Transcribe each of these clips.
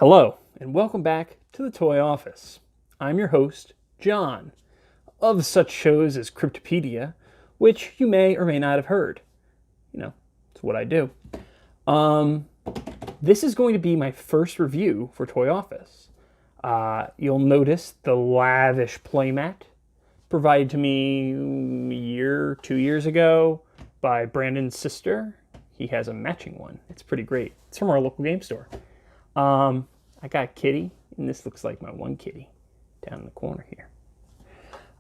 Hello, and welcome back to the Toy Office. I'm your host, John, of such shows as Cryptopedia, which you may or may not have heard. You know, it's what I do. This is going to be my first review for Toy Office. You'll notice the lavish playmat provided to me two years ago by Brandon's sister. He has a matching one. It's pretty great. It's from our local game store. I got a kitty, and this looks like my one kitty down in the corner here.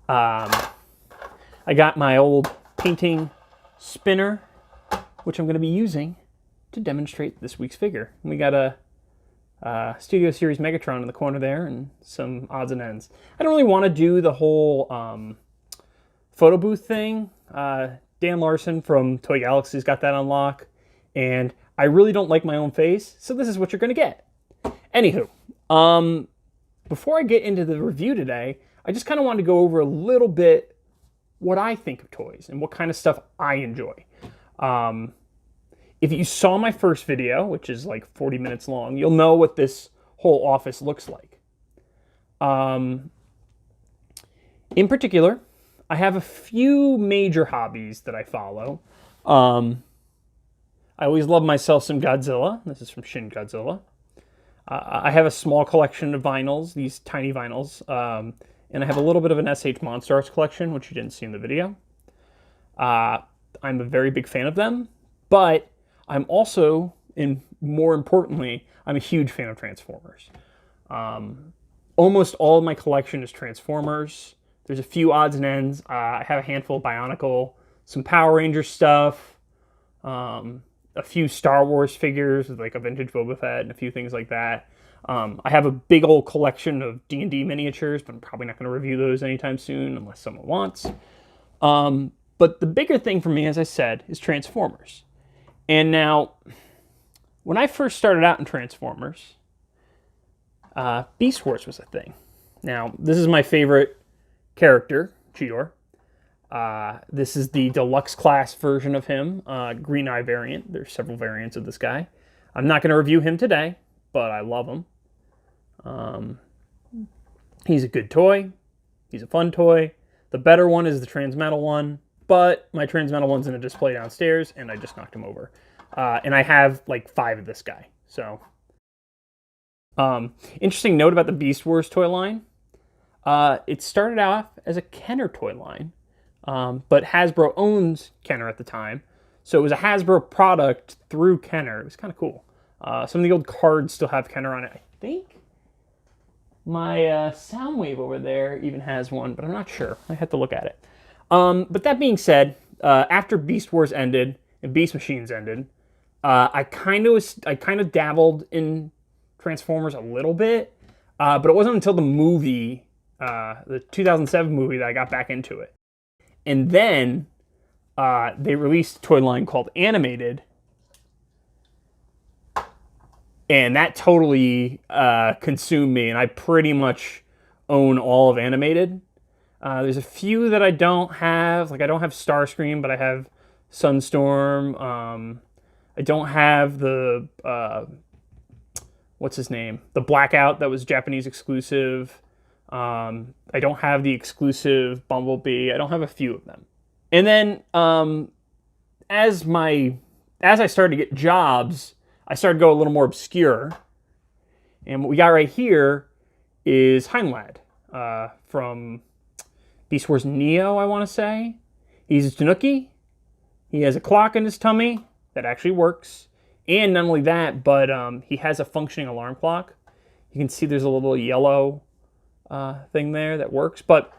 I got my old painting spinner, which I'm going to be using to demonstrate this week's figure. We got a Studio Series Megatron in the corner there and some odds and ends. I don't really want to do the whole photo booth thing. Dan Larson from Toy Galaxy's got that on lock, and I really don't like my own face, so this is what you're going to get. Anywho, before I get into the review today, I just kind of wanted to go over a little bit what I think of toys and what kind of stuff I enjoy. If you saw my first video, which is like 40 minutes long, you'll know what this whole office looks like. In particular, I have a few major hobbies that I follow. I always love myself some Godzilla. This is from Shin Godzilla. I have a small collection of vinyls, these tiny vinyls, and I have a little bit of an SH Monster Arts collection, which you didn't see in the video. I'm a very big fan of them, but I'm also, and more importantly, I'm a huge fan of Transformers. Almost all of my collection is Transformers. There's a few odds and ends. I have a handful of Bionicle, some Power Rangers stuff, a few Star Wars figures with like a vintage Boba Fett and a few things like that. I have a big old collection of D&D miniatures, but I'm probably not going to review those anytime soon unless someone wants. But the bigger thing for me, as I said, is Transformers. And now, when I first started out in Transformers, Beast Wars was a thing. Now, this is my favorite character, Cheetor. This is the deluxe class version of him, Green Eye variant. There's several variants of this guy. I'm not going to review him today, but I love him. He's a good toy. He's a fun toy. The better one is the Transmetal one, but my Transmetal one's in a display downstairs, and I just knocked him over. And I have like 5 of this guy. So, interesting note about the Beast Wars toy line. It started off as a Kenner toy line. But Hasbro owns Kenner at the time, so it was a Hasbro product through Kenner. It was kind of cool. Some of the old cards still have Kenner on it. I think my Soundwave over there even has one, but I'm not sure. I have to look at it. But that being said, after Beast Wars ended and Beast Machines ended, I kind of dabbled in Transformers a little bit, but it wasn't until the movie, the 2007 movie, that I got back into it. And then they released a toy line called Animated, and that totally consumed me, and I pretty much own all of Animated. There's a few that I don't have, like I don't have Starscream, but I have Sunstorm. I don't have the, what's his name? The Blackout that was Japanese exclusive. I don't have the exclusive Bumblebee. I don't have a few of them. And then as I started to get jobs, I started to go a little more obscure. And what we got right here is Heinlad from Beast Wars Neo, I want to say. He's a Tanuki. He has a clock in his tummy that actually works. And not only that, but he has a functioning alarm clock. You can see there's a little yellow thing there that works, but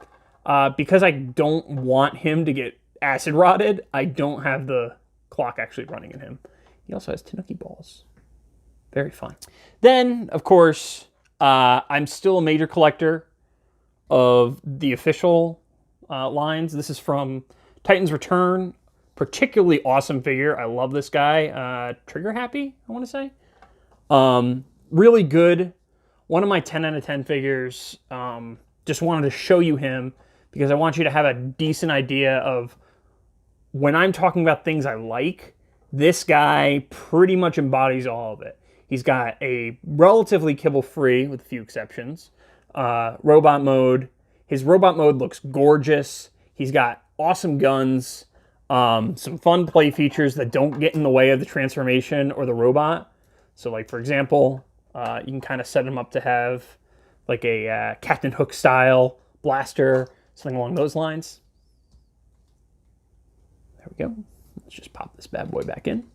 because I don't want him to get acid rotted, I don't have the clock actually running in him. He also has Tanuki balls. Very fun. Then, of course, I'm still a major collector of the official lines. This is from Titan's Return. Particularly awesome figure. I love this guy. Trigger Happy, I want to say. Really good. One of my 10 out of 10 figures. Just wanted to show you him because I want you to have a decent idea of when I'm talking about things I like, this guy pretty much embodies all of it. He's got a relatively kibble-free, with a few exceptions, robot mode. His robot mode looks gorgeous. He's got awesome guns, some fun play features that don't get in the way of the transformation or the robot. So, like, for example, you can kind of set him up to have like a Captain Hook style blaster, something along those lines. There we go. Let's just pop this bad boy back in.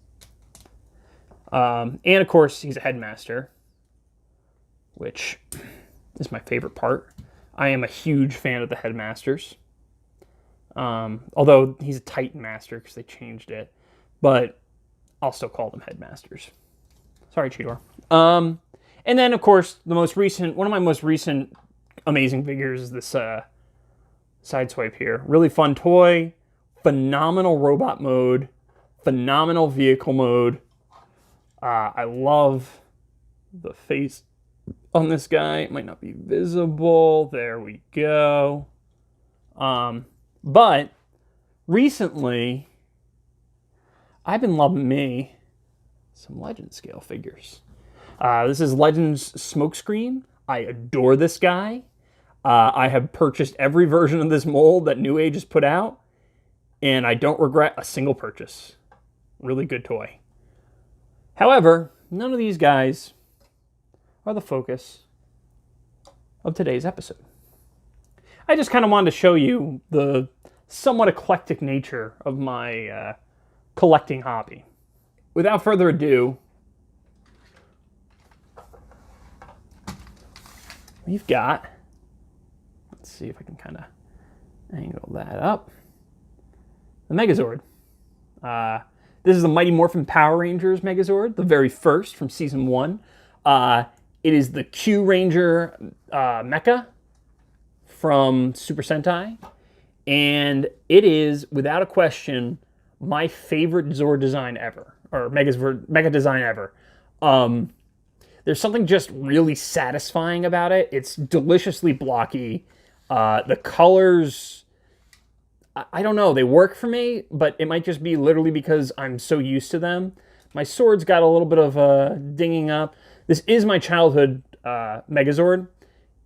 And of course, he's a headmaster, which is my favorite part. I am a huge fan of the headmasters. Although he's a Titan master because they changed it, but I'll still call them headmasters. Sorry, Cheetor. And then, of course, one of my most recent amazing figures is this Sideswipe here. Really fun toy, phenomenal robot mode, phenomenal vehicle mode. I love the face on this guy. It might not be visible. There we go. But recently, I've been loving some Legend scale figures. This is Legends Smokescreen. I adore this guy. I have purchased every version of this mold that New Age has put out, and I don't regret a single purchase. Really good toy. However, none of these guys are the focus of today's episode. I just kind of wanted to show you the somewhat eclectic nature of my collecting hobby. Without further ado, we've got, let's see if I can kind of angle that up, the Megazord. This is the Mighty Morphin Power Rangers Megazord, the very first from Season 1. It is the Q Ranger mecha from Super Sentai, and it is, without a question, my favorite Zord design ever, or Mega design ever. There's something just really satisfying about it. It's deliciously blocky. The colors, I don't know, they work for me, but it might just be literally because I'm so used to them. My sword's got a little bit of dinging up. This is my childhood Megazord,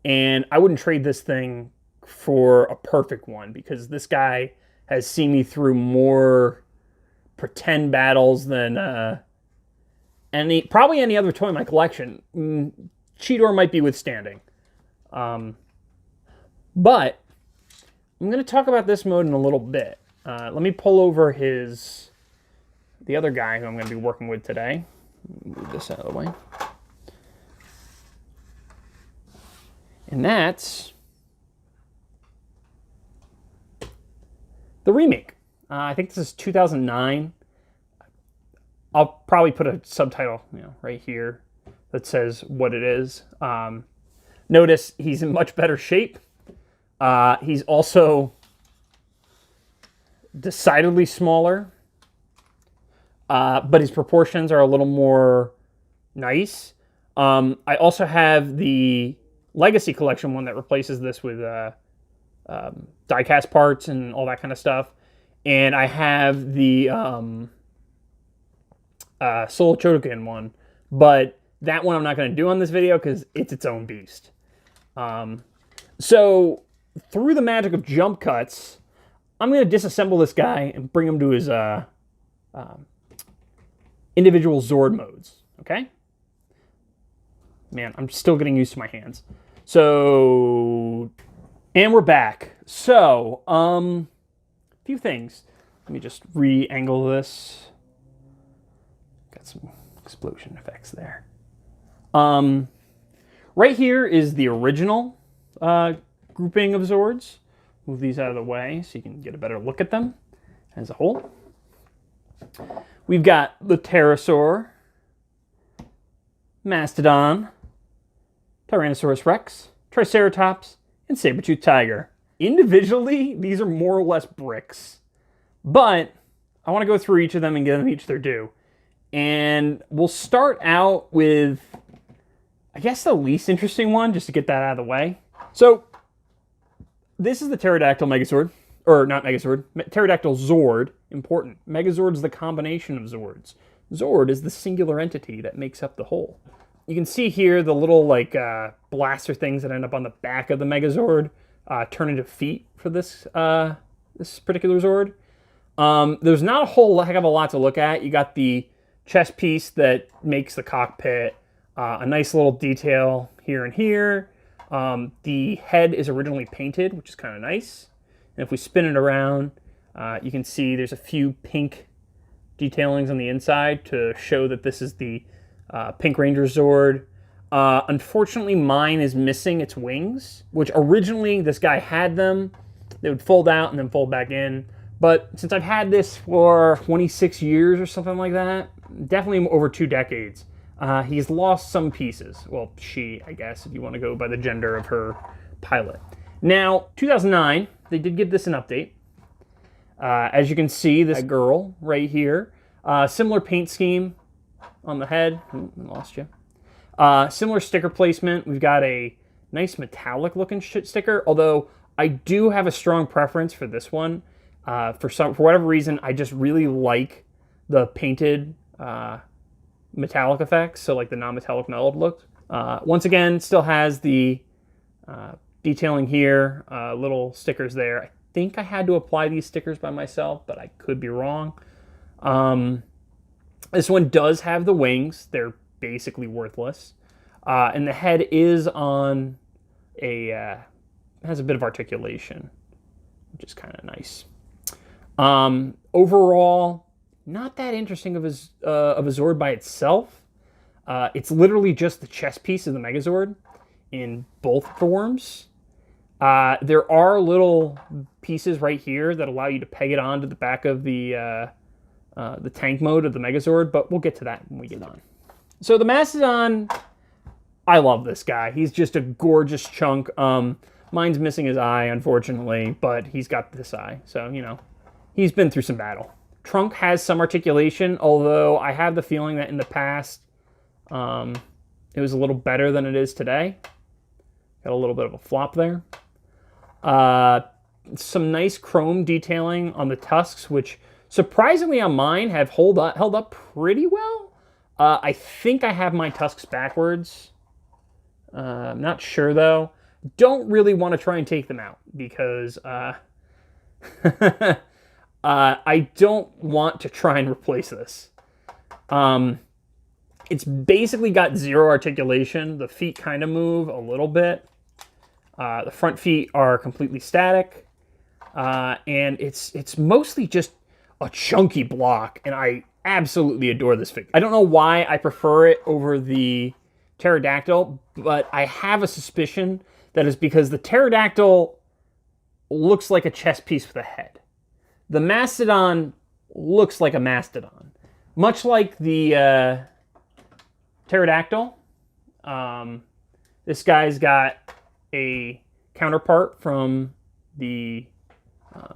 and I wouldn't trade this thing for a perfect one because this guy has seen me through more pretend battles than probably any other toy in my collection. Cheetor might be withstanding. But I'm going to talk about this mode in a little bit. Let me pull over the other guy who I'm going to be working with today. Move this out of the way. And that's the remake. I think this is 2009. I'll probably put a subtitle, right here that says what it is. Notice he's in much better shape. He's also decidedly smaller, but his proportions are a little more nice. I also have the Legacy Collection one that replaces this with die-cast parts and all that kind of stuff. And I have the Solo Chodokin one, but that one I'm not going to do on this video because it's its own beast. So through the magic of jump cuts, I'm going to disassemble this guy and bring him to his individual Zord modes, okay? Man, I'm still getting used to my hands. So, and we're back. So, a few things. Let me just re-angle this. Got some explosion effects there. Right here is the original grouping of Zords. Move these out of the way so you can get a better look at them as a whole. We've got the Pterosaur, Mastodon, Tyrannosaurus Rex, Triceratops, and Sabertooth Tiger. Individually, these are more or less bricks, but I want to go through each of them and give them each their due. And we'll start out with, I guess, the least interesting one, just to get that out of the way. So, this is the Pterodactyl Megazord, or not Megazord, Pterodactyl Zord, important. Megazord's the combination of Zords. Zord is the singular entity that makes up the whole. You can see here the little like blaster things that end up on the back of the Megazord turn into feet for this this particular Zord. There's not a whole heck of a lot to look at. You got the chest piece that makes the cockpit, a nice little detail here and here. The head is originally painted, which is kind of nice. And if we spin it around, you can see there's a few pink detailings on the inside to show that this is the Pink Ranger Zord. Unfortunately, mine is missing its wings, which originally this guy had them. They would fold out and then fold back in. But since I've had this for 26 years or something like that, definitely over 2 decades, he's lost some pieces. Well, she, I guess, if you want to go by the gender of her pilot. Now, 2009, they did give this an update. As you can see, this girl right here, similar paint scheme on the head. Ooh, I lost you. Similar sticker placement. We've got a nice metallic looking sticker, although I do have a strong preference for this one. For whatever reason, I just really like the painted metallic effects, so like the non-metallic mellowed look. Once again, still has the detailing here, little stickers there. I think I had to apply these stickers by myself, but I could be wrong. This one does have the wings. They're basically worthless. And the head is on has a bit of articulation, which is kind of nice. Overall, not that interesting of a Zord by itself. It's literally just the chest piece of the Megazord in both forms. There are little pieces right here that allow you to peg it onto the back of the tank mode of the Megazord, but we'll get to that when we get on. So the Mastodon, I love this guy. He's just a gorgeous chunk. Mine's missing his eye, unfortunately, but he's got this eye, so, you know, he's been through some battle. Trunk has some articulation, although I have the feeling that in the past, it was a little better than it is today. Got a little bit of a flop there. Some nice chrome detailing on the tusks, which surprisingly on mine have held up pretty well. I think I have my tusks backwards. I'm not sure though. Don't really want to try and take them out because I don't want to try and replace this. It's basically got zero articulation. The feet kind of move a little bit. The front feet are completely static. And it's mostly just a chunky block, and I absolutely adore this figure. I don't know why I prefer it over the pterodactyl, but I have a suspicion that is because the pterodactyl looks like a chess piece with a head. The Mastodon looks like a Mastodon. Much like the pterodactyl, this guy's got a counterpart from the,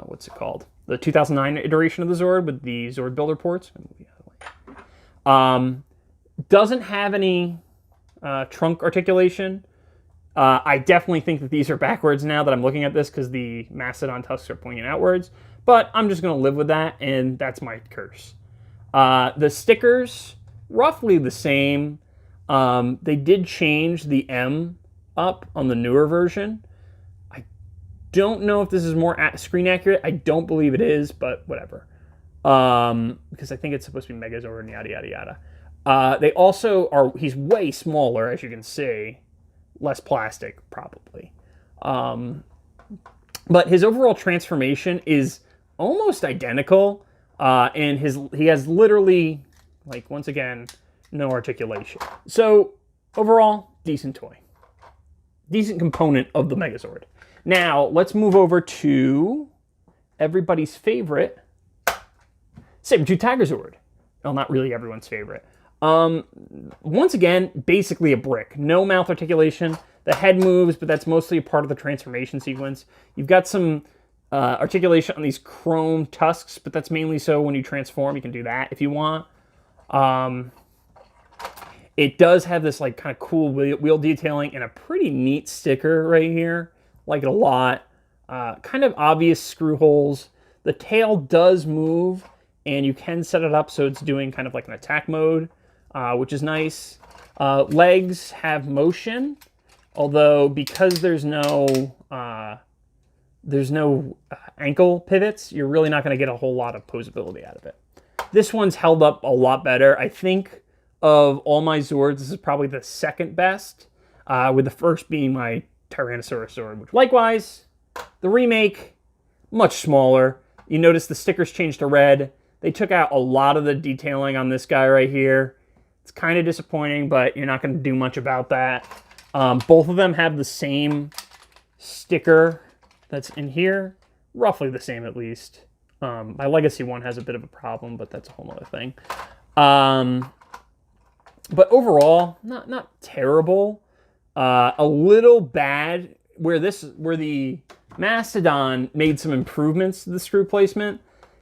what's it called? The 2009 iteration of the Zord with the Zord Builder ports. Doesn't have any trunk articulation. I definitely think that these are backwards now that I'm looking at this because the Mastodon tusks are pointing outwards. But I'm just going to live with that, and that's my curse. The stickers, roughly the same. They did change the M up on the newer version. I don't know if this is more screen accurate. I don't believe it is, but whatever. Because I think it's supposed to be Megazord and yada, yada, yada. They also are, he's way smaller, as you can see. Less plastic, probably. But his overall transformation is almost identical. And he has literally, like, once again, no articulation. So, overall, decent toy. Decent component of the Megazord. Now, let's move over to everybody's favorite, Sabertooth Tiger Zord. Well, not really everyone's favorite. Once again, basically a brick. No mouth articulation. The head moves, but that's mostly a part of the transformation sequence. You've got some articulation on these chrome tusks, but that's mainly so when you transform, you can do that if you want. It does have this like kind of cool wheel detailing and a pretty neat sticker right here. Like it a lot. Kind of obvious screw holes. The tail does move, and you can set it up so it's doing kind of like an attack mode, which is nice. Legs have motion, although because there's no ankle pivots, you're really not going to get a whole lot of posability out of it. This one's held up a lot better. I think of all my Zords, this is probably the second best, with the first being my Tyrannosaurus Zord, which likewise, the remake, much smaller. You notice the stickers changed to red. They took out a lot of the detailing on this guy right here. It's kind of disappointing, but you're not going to do much about that. Both of them have the same sticker that's in here, roughly the same at least. My Legacy one has a bit of a problem, but that's a whole other thing. But overall, not terrible. A little bad where the Mastodon made some improvements to the screw placement.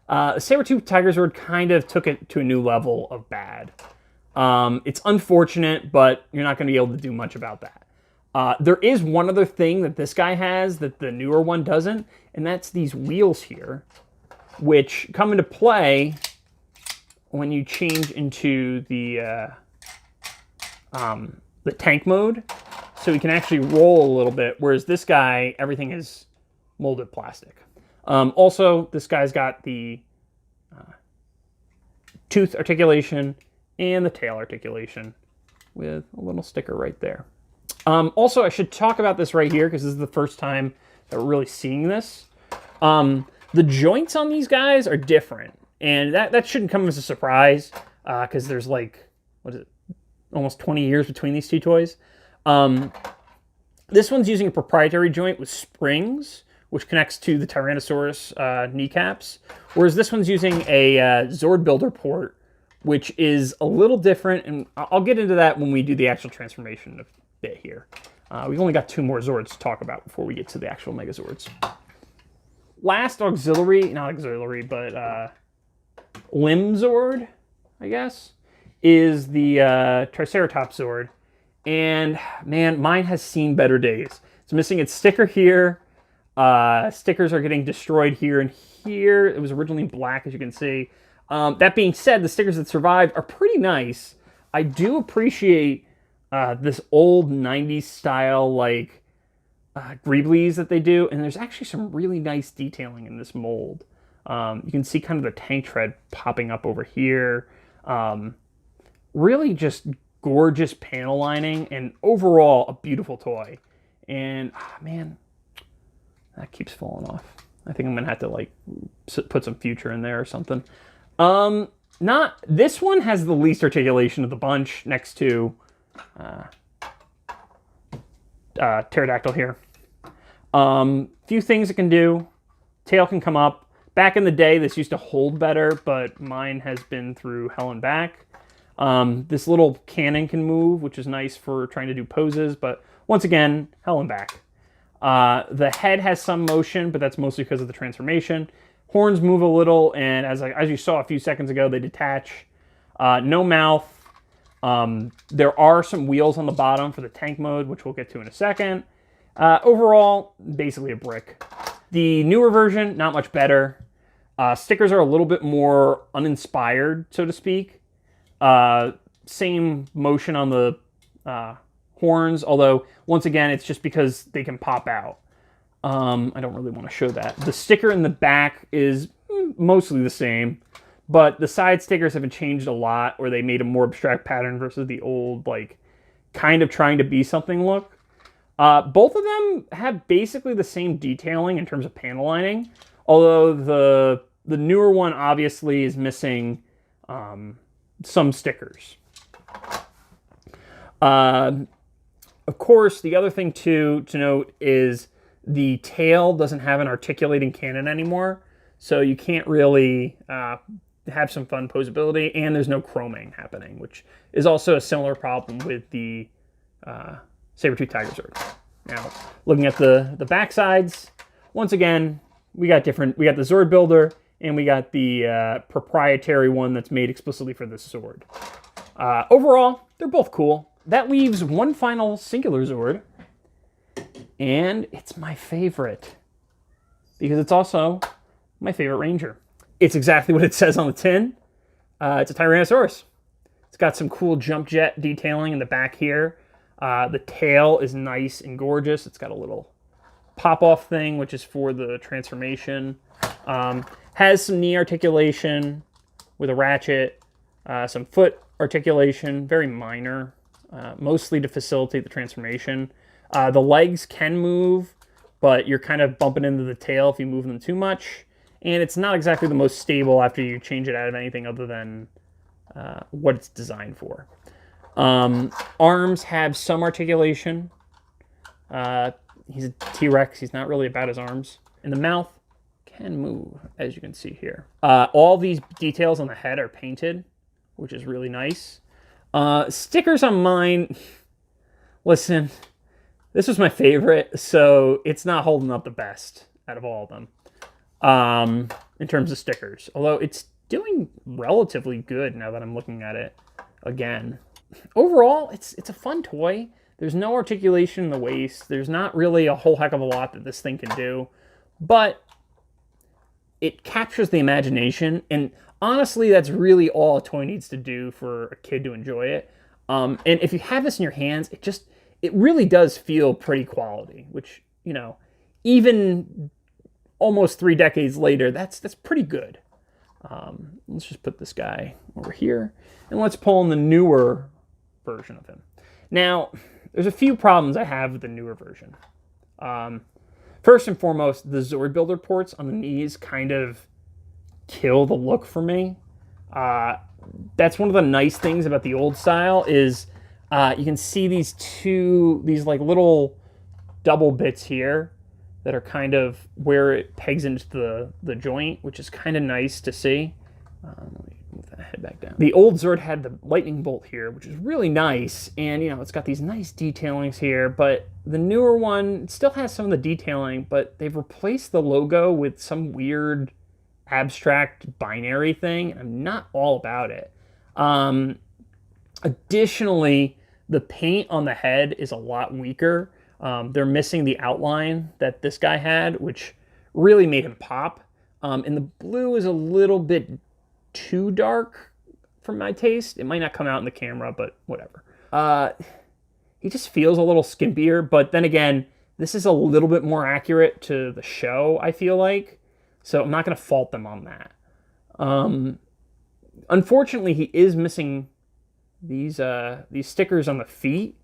Sabertooth Tiger Zord kind of took it to a new level of bad. It's unfortunate, but you're not going to be able to do much about that. There is one other thing that this guy has that the newer one doesn't, and that's these wheels here, which come into play when you change into the tank mode. So you can actually roll a little bit, whereas this guy, everything is molded plastic. Also, this guy's got the tooth articulation and the tail articulation with a little sticker right there. Also, I should talk about this right here because this is the first time that we're really seeing this. The joints on these guys are different, and that shouldn't come as a surprise because there's like, what is it, almost 20 years between these two toys. This one's using a proprietary joint with springs, which connects to the Tyrannosaurus kneecaps, whereas this one's using a Zord Builder port, which is a little different, and I'll get into that when we do the actual transformation a bit here. We've only got 2 more Zords to talk about before we get to the actual Megazords. Last auxiliary, not auxiliary, but limb Zord, I guess, is the Triceratops Zord. And man, mine has seen better days. It's missing its sticker here. Stickers are getting destroyed here and here. It was originally black, as you can see. That being said, the stickers that survived are pretty nice. I do appreciate this old 90s style, like, greeblies that they do. And there's actually some really nice detailing in this mold. You can see kind of the tank tread popping up over here. Really just gorgeous panel lining, and overall a beautiful toy. And man, that keeps falling off. I think I'm gonna have to like put some future in there or something. This one has the least articulation of the bunch, next to Pterodactyl here. Few things it can do. Tail can come up. Back in the day, this used to hold better, but mine has been through hell and back. This little cannon can move, which is nice for trying to do poses, but once again, hell and back. The head has some motion, but that's mostly because of the transformation. Horns move a little, and as you saw a few seconds ago, they detach. No mouth. There are some wheels on the bottom for the tank mode, which we'll get to in a second. Overall, basically a brick. The newer version, not much better. Stickers are a little bit more uninspired, so to speak. Same motion on the horns, although once again it's just because they can pop out. I don't really want to show that. The sticker in the back is mostly the same, but the side stickers haven't changed a lot, or they made a more abstract pattern versus the old, like, kind of trying to be something look. Both of them have basically the same detailing in terms of panel lining, although the newer one obviously is missing some stickers. Of course, the other thing to note is the tail doesn't have an articulating cannon anymore, so you can't really have some fun posability, and there's no chroming happening, which is also a similar problem with the Sabertooth Tiger Zord. Now, looking at the back sides, once again, we got the Zord Builder, and we got the proprietary one that's made explicitly for this Zord. Overall, they're both cool. That leaves one final singular Zord, and it's my favorite, because it's also my favorite Ranger. it's exactly what it says on the tin. It's a Tyrannosaurus. It's got some cool jump jet detailing in the back here. The tail is nice and gorgeous. It's got a little pop-off thing, which is for the transformation. Has some knee articulation with a ratchet, some foot articulation, very minor, mostly to facilitate the transformation. The legs can move, but you're kind of bumping into the tail if you move them too much. And it's not exactly the most stable after you change it out of anything other than what it's designed for. Arms have some articulation. He's a T-Rex. He's not really about his arms. And the mouth can move, as you can see here. All these details on the head are painted, which is really nice. Stickers on mine, listen, this was my favorite, so it's not holding up the best out of all of them in terms of stickers. Although it's doing relatively good now that I'm looking at it again. Overall, it's a fun toy. There's no articulation in the waist. There's not really a whole heck of a lot that this thing can do. But it captures the imagination. And honestly, that's really all a toy needs to do for a kid to enjoy it. And if you have this in your hands, it really does feel pretty quality. Which, you know, even almost 3 decades later, that's pretty good. Let's just put this guy over here. And let's pull in the newer version of him. Now, there's a few problems I have with the newer version. First and foremost, the Zord Builder ports on the knees kind of kill the look for me. That's one of the nice things about the old style is you can see these like little double bits here that are kind of where it pegs into the joint, which is kind of nice to see. Let me move that head back down. The old Zord had the lightning bolt here, which is really nice, and you know it's got these nice detailings here. But the newer one still has some of the detailing, but they've replaced the logo with some weird abstract binary thing. I'm not all about it. Additionally, the paint on the head is a lot weaker. They're missing the outline that this guy had, which really made him pop. And the blue is a little bit too dark for my taste. It might not come out in the camera, but whatever. He just feels a little skimpier, but then again, this is a little bit more accurate to the show, I feel like. So I'm not going to fault them on that. Unfortunately, he is missing these stickers on the feet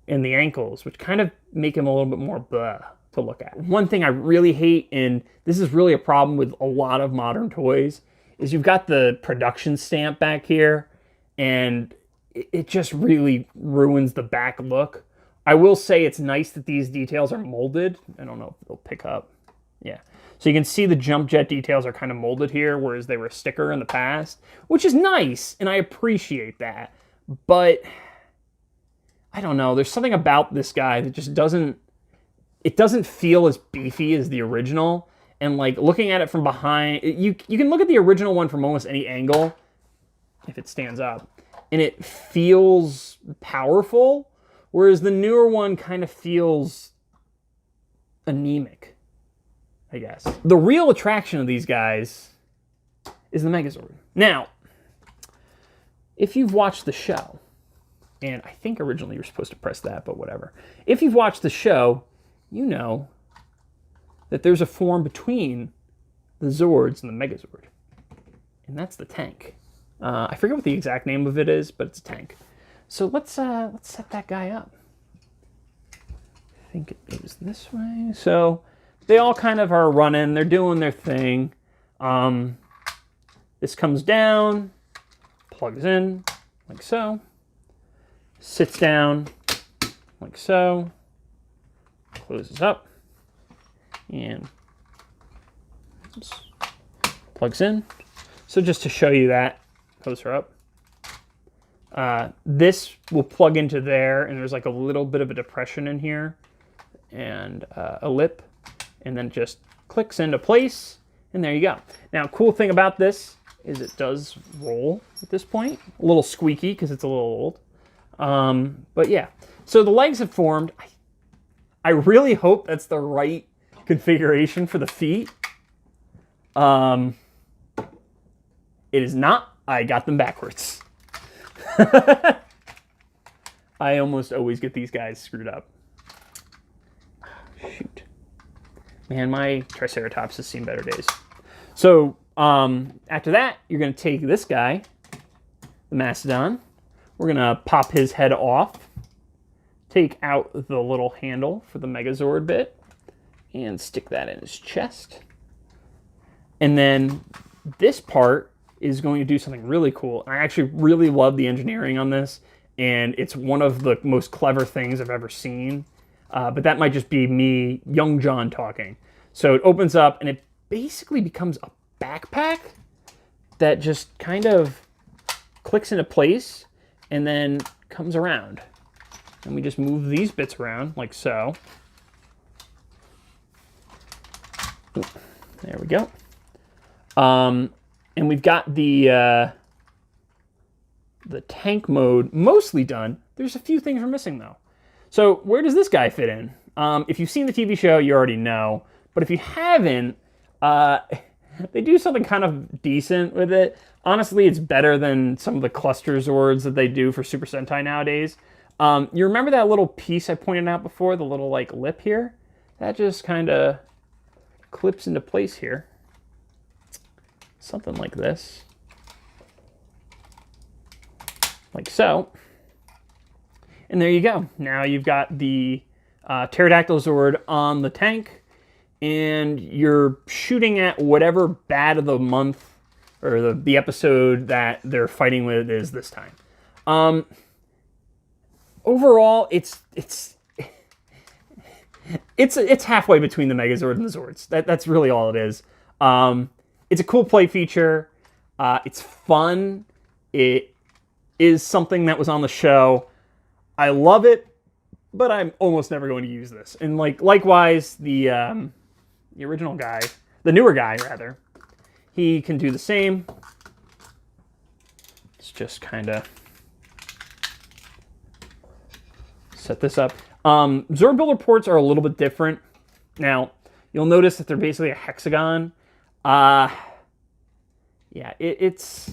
and the ankles, which kind of make him a little bit more blah to look at. One thing I really hate, and this is really a problem with a lot of modern toys, is you've got the production stamp back here, and it just really ruins the back look. I will say it's nice that these details are molded. I don't know if they'll pick up. Yeah. So you can see the jump jet details are kind of molded here, whereas they were a sticker in the past, which is nice, and I appreciate that. But I don't know. There's something about this guy that just doesn't feel as beefy as the original. And like looking at it from behind, you can look at the original one from almost any angle, if it stands up, and it feels powerful, whereas the newer one kind of feels anemic, I guess. The real attraction of these guys is the Megazord. Now, if you've watched the show, and I think originally you were supposed to press that, but whatever. If you've watched the show, you know that there's a form between the Zords and the Megazord. And that's the tank. I forget what the exact name of it is, but it's a tank. So let's set that guy up. I think it goes this way. So they all kind of are running. They're doing their thing. This comes down, plugs in, like so. Sits down, like so. Closes up. And oops, plugs in. So just to show you that, close her up. This will plug into there, and there's like a little bit of a depression in here, and a lip, and then just clicks into place, and there you go. Now, cool thing about this is it does roll at this point. A little squeaky because it's a little old. But yeah, so the legs have formed. I really hope that's the right configuration for the feet. It is not. I got them backwards. I almost always get these guys screwed up. Shoot. Man, my Triceratops has seen better days. So, after that, you're going to take this guy, the Mastodon. We're going to pop his head off, take out the little handle for the Megazord bit, and stick that in his chest. And then this part is going to do something really cool. I actually really love the engineering on this, and it's one of the most clever things I've ever seen. But that might just be me, young John, talking. So it opens up, and it basically becomes a backpack that just kind of clicks into place and then comes around. And we just move these bits around, like so. There we go. And we've got the tank mode mostly done. There's a few things we're missing, though. So where does this guy fit in? If you've seen the TV show, you already know. But if you haven't, they do something kind of decent with it. Honestly, it's better than some of the cluster Zords that they do for Super Sentai nowadays. You remember that little piece I pointed out before, the little like lip here? That just kind of clips into place here. Something like this. Like so. And there you go. Now you've got the Pterodactyl Zord on the tank, and you're shooting at whatever bat of the month or the episode that they're fighting with is this time. Overall, it's halfway between the Megazord and the Zords. That's really all it is. It's a cool play feature. It's fun. It is something that was on the show. I love it, but I'm almost never going to use this. And likewise, the original guy, the newer guy rather, he can do the same. Let's just kind of set this up. Zord Builder ports are a little bit different. Now, you'll notice that they're basically a hexagon. Yeah, it's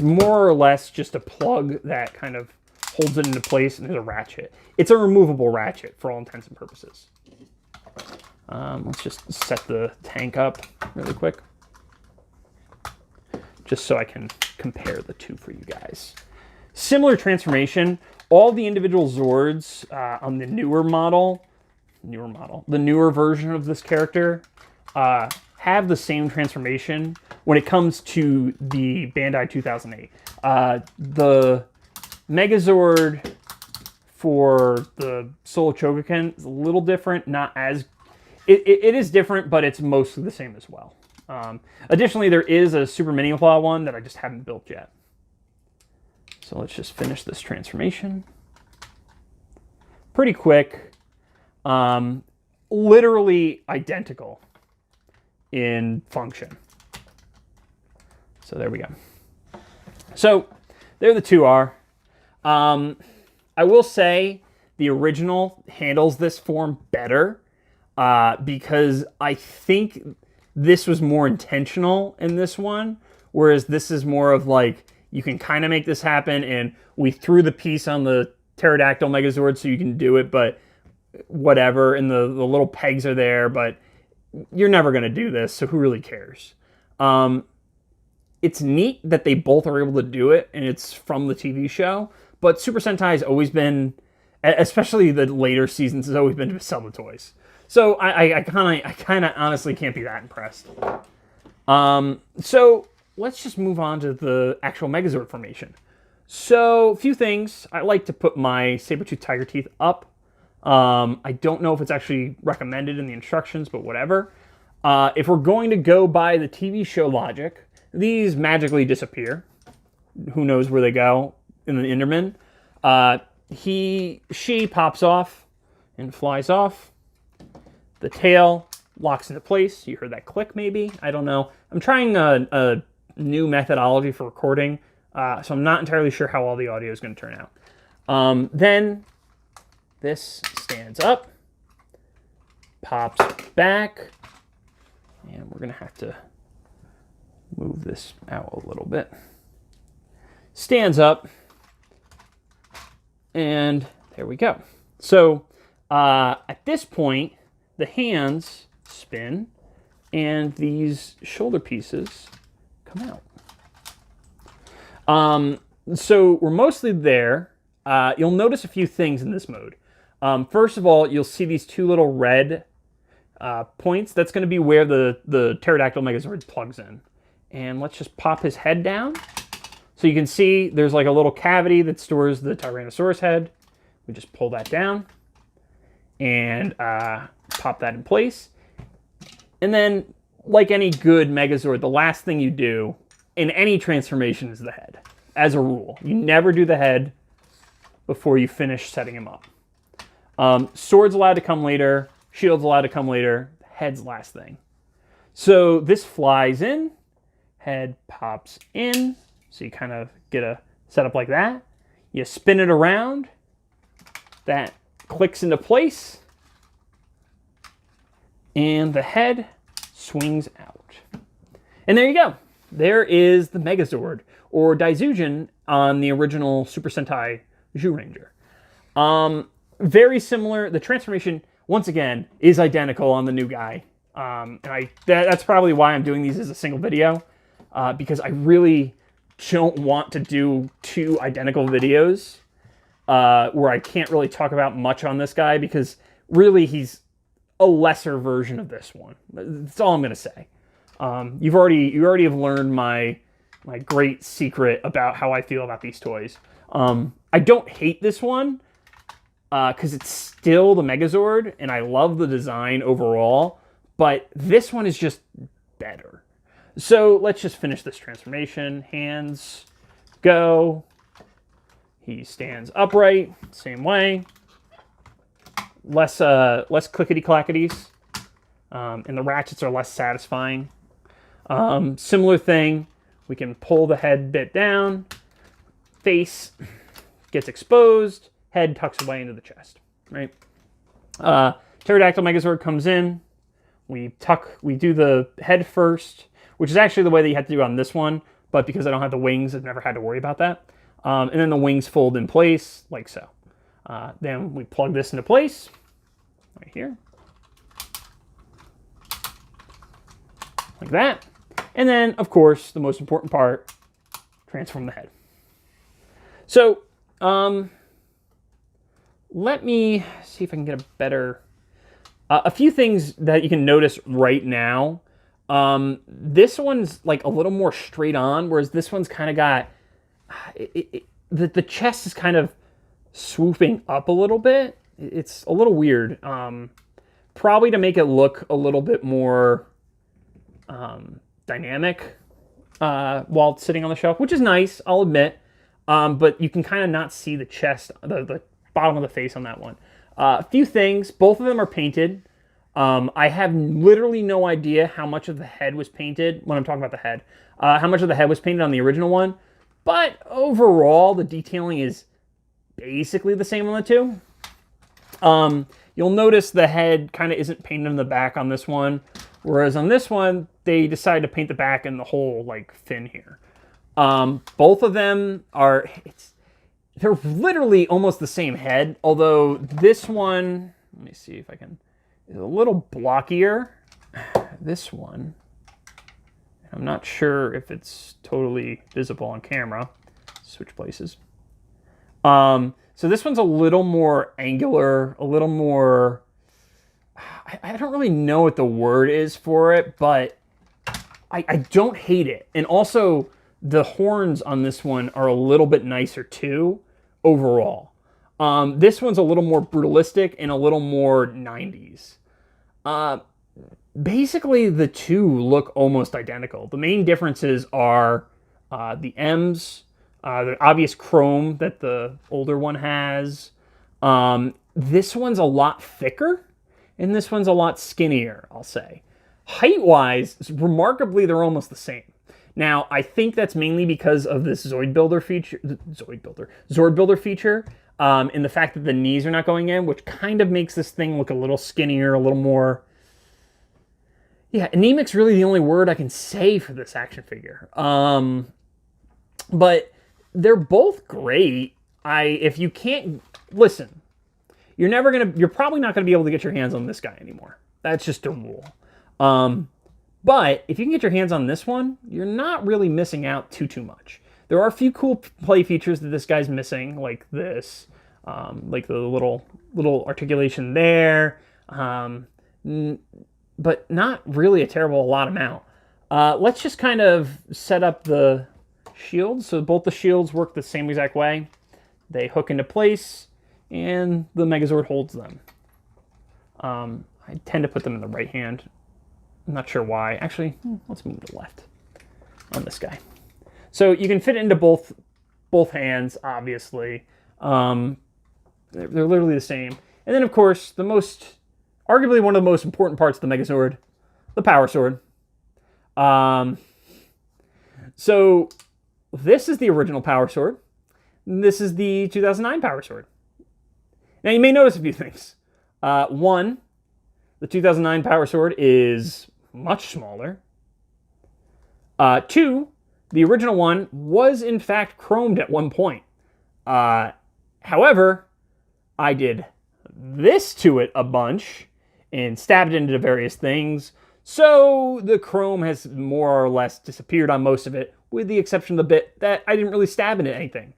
more or less just a plug that kind of holds it into place, and there's a ratchet. It's a removable ratchet for all intents and purposes. Let's just set the tank up really quick, just so I can compare the two for you guys. Similar transformation. All the individual Zords on the newer version of this character have the same transformation when it comes to the Bandai 2008. The Megazord for the Solo Chogokin is a little different, not as... It is different, but it's mostly the same as well. Additionally, there is a Super Mini Claw one that I just haven't built yet. So let's just finish this transformation. Pretty quick. Literally identical in function. So there we go. So there the two are. I will say the original handles this form better because I think this was more intentional in this one, whereas this is more of like, you can kind of make this happen, and we threw the piece on the Pterodactyl Megazord so you can do it, but whatever, and the little pegs are there, but you're never going to do this, so who really cares? It's neat that they both are able to do it, and it's from the TV show, but Super Sentai has always been, especially the later seasons, has always been to sell the toys. So I kind of honestly can't be that impressed. So let's just move on to the actual Megazord formation. So a few things. I like to put my Sabertooth Tiger teeth up. I don't know if it's actually recommended in the instructions, but whatever. If we're going to go by the TV show logic, these magically disappear. Who knows where they go in the Enderman. She pops off and flies off. The tail locks into place. You heard that click maybe? I don't know. I'm trying a new methodology for recording, so I'm not entirely sure how all the audio is going to turn out. Then this stands up, pops back, and we're going to have to move this out a little bit. Stands up, and there we go. So at this point, the hands spin, and these shoulder pieces come out. So we're mostly there. You'll notice a few things in this mode. First of all, you'll see these two little red points. That's going to be where the pterodactyl Megazord plugs in. And let's just pop his head down. So you can see there's like a little cavity that stores the Tyrannosaurus head. We just pull that down and pop that in place. And then, like any good Megazord, the last thing you do in any transformation is the head. As a rule, you never do the head before you finish setting him up. Sword's allowed to come later. Shield's allowed to come later. Head's last thing. So this flies in. Head pops in. So you kind of get a setup like that. You spin it around. That clicks into place. And the head swings out. And there you go. There is the Megazord, or Daizujin on the original Super Sentai Zyuranger. Very similar. The transformation, once again, is identical on the new guy. And that's probably why I'm doing these as a single video, because I really don't want to do two identical videos where I can't really talk about much on this guy, because really he's a lesser version of this one. That's all I'm going to say. You already have learned my great secret about how I feel about these toys. I don't hate this one because it's still the Megazord, and I love the design overall, but this one is just better. So let's just finish this transformation. Hands go. He stands upright, same way. Less clickety-clackities, and the ratchets are less satisfying. Similar thing, we can pull the head bit down, face gets exposed, head tucks away into the chest, right? Pterodactyl Megazord comes in, we do the head first, which is actually the way that you have to do on this one, but because I don't have the wings, I've never had to worry about that. And then the wings fold in place, like so. Then we plug this into place, right here. Like that. And then, of course, the most important part, transform the head. So, let me see if I can get a better... a few things that you can notice right now. This one's like a little more straight on, whereas this one's kind of got... the chest is kind of swooping up a little bit. It's a little weird. Probably to make it look a little bit more dynamic while sitting on the shelf, which is nice, I'll admit. But you can kind of not see the chest, the bottom of the face on that one. A few things. Both of them are painted. I have literally no idea how much of the head was painted when I'm talking about the head. How much of the head was painted on the original one. But overall, the detailing is basically the same on the two. You'll notice the head kind of isn't painted in the back on this one, whereas on this one, they decided to paint the back and the whole like fin here. Both of them are, they're literally almost the same head, although this one, let me see if I can, is a little blockier. This one, I'm not sure if it's totally visible on camera. Switch places. So this one's a little more angular, a little more, I don't really know what the word is for it, but I don't hate it. And also the horns on this one are a little bit nicer too, overall. This one's a little more brutalistic and a little more 90s. Basically the two look almost identical. The main differences are the M's, the obvious chrome that the older one has. This one's a lot thicker, and this one's a lot skinnier, I'll say. Height-wise, remarkably, they're almost the same. Now, I think that's mainly because of this Zord Builder feature, and the fact that the knees are not going in, which kind of makes this thing look a little skinnier, a little more... Yeah, anemic's really the only word I can say for this action figure. But they're both great. If you can't listen, you're probably not gonna be able to get your hands on this guy anymore. That's just a rule. But if you can get your hands on this one, you're not really missing out too much. There are a few cool play features that this guy's missing, like this, like the little articulation there, but not really a lot amount. Let's just kind of set up the shields. So both the shields work the same exact way. They hook into place, and the Megazord holds them. I tend to put them in the right hand. I'm not sure why. Actually, let's move to the left on this guy. So you can fit into both hands, obviously. They're literally the same. And then, of course, arguably one of the most important parts of the Megazord, the Power Sword. So this is the original Power Sword. This is the 2009 Power Sword. Now, you may notice a few things. One, the 2009 Power Sword is much smaller. Two, the original one was, in fact, chromed at one point. However, I did this to it a bunch and stabbed it into various things. So the chrome has more or less disappeared on most of it, with the exception of the bit that I didn't really stab into anything.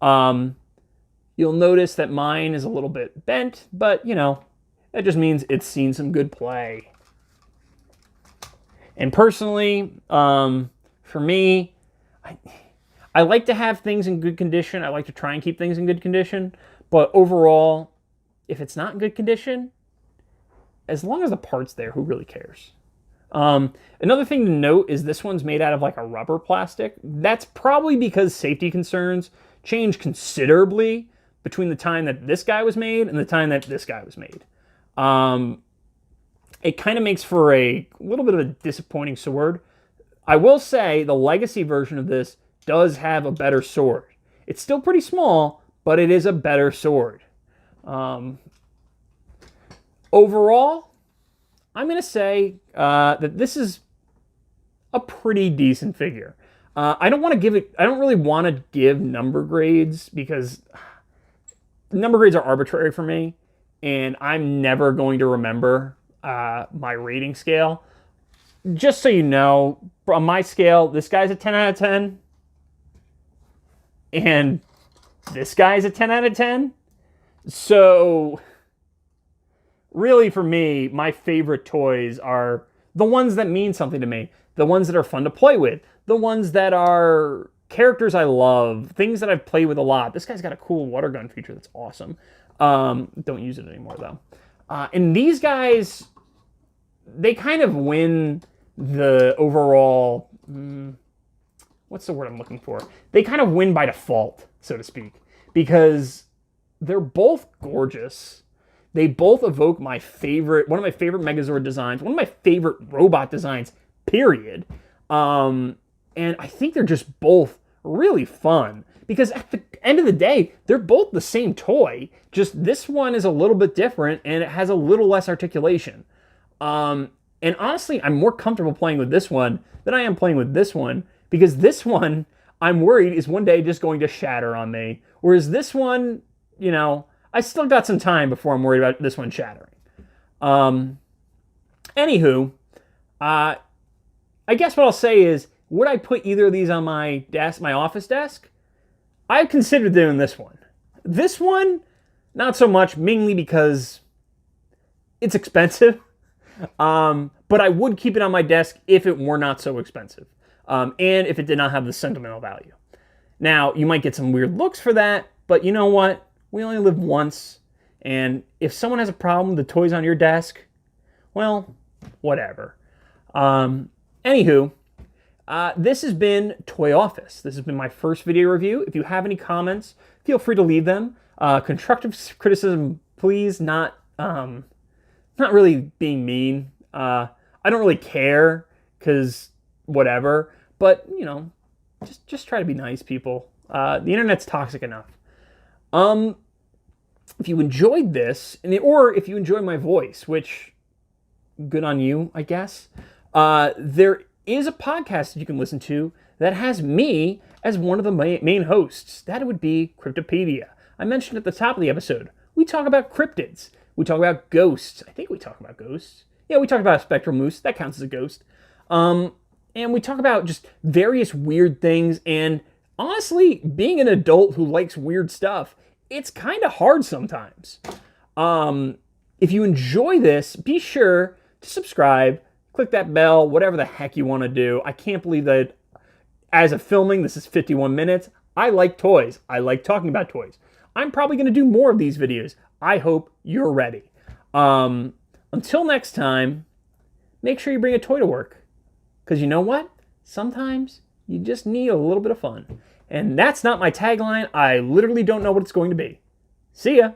You'll notice that mine is a little bit bent, but, that just means it's seen some good play. And personally, for me, I like to have things in good condition. I like to try and keep things in good condition. But overall, if it's not in good condition, as long as the part's there, who really cares? Another thing to note is this one's made out of like a rubber plastic. That's probably because safety concerns changed considerably between the time that this guy was made and the time that this guy was made. It kind of makes for a little bit of a disappointing sword. I will say the legacy version of this does have a better sword. It's still pretty small, but it is a better sword. Overall, I'm going to say that this is a pretty decent figure. I don't really want to give number grades because number grades are arbitrary for me, and I'm never going to remember my rating scale. Just so you know, on my scale, this guy's a 10 out of 10, and this guy's a 10 out of 10. So really, for me, my favorite toys are the ones that mean something to me, the ones that are fun to play with, the ones that are characters I love, things that I've played with a lot. This guy's got a cool water gun feature that's awesome. Don't use it anymore, though. And these guys, they kind of win the overall... what's the word I'm looking for? They kind of win by default, so to speak, because they're both gorgeous. They both evoke one of my favorite Megazord designs, one of my favorite robot designs, period. And I think they're just both really fun because at the end of the day, they're both the same toy. Just this one is a little bit different and it has a little less articulation. And honestly, I'm more comfortable playing with this one than I am playing with this one because this one, I'm worried, is one day just going to shatter on me. Whereas this one, I still got some time before I'm worried about this one shattering. Anywho, I guess what I'll say is, would I put either of these on my desk, my office desk? I've considered doing this one. This one, not so much, mainly because it's expensive. But I would keep it on my desk if it were not so expensive. And if it did not have the sentimental value. Now, you might get some weird looks for that, but you know what? We only live once. And if someone has a problem with the toys on your desk, well, whatever. Anywho, this has been Toy Office. This has been my first video review. If you have any comments, feel free to leave them. Constructive criticism, please, not really being mean. I don't really care, because whatever. But, just try to be nice, people. The internet's toxic enough. If you enjoyed this, or if you enjoy my voice, which good on you, I guess. There is a podcast you can listen to that has me as one of the main hosts. That would be Cryptopedia. I mentioned at the top of the episode, we talk about cryptids. We talk about ghosts. I think we talk about ghosts. Yeah, we talk about a spectral moose. That counts as a ghost. And we talk about just various weird things. And honestly, being an adult who likes weird stuff, it's kind of hard sometimes. If you enjoy this, be sure to subscribe, click that bell, whatever the heck you want to do. I can't believe that as of filming, this is 51 minutes. I like toys. I like talking about toys. I'm probably going to do more of these videos. I hope you're ready. Until next time, make sure you bring a toy to work. Because you know what? Sometimes you just need a little bit of fun. And that's not my tagline. I literally don't know what it's going to be. See ya.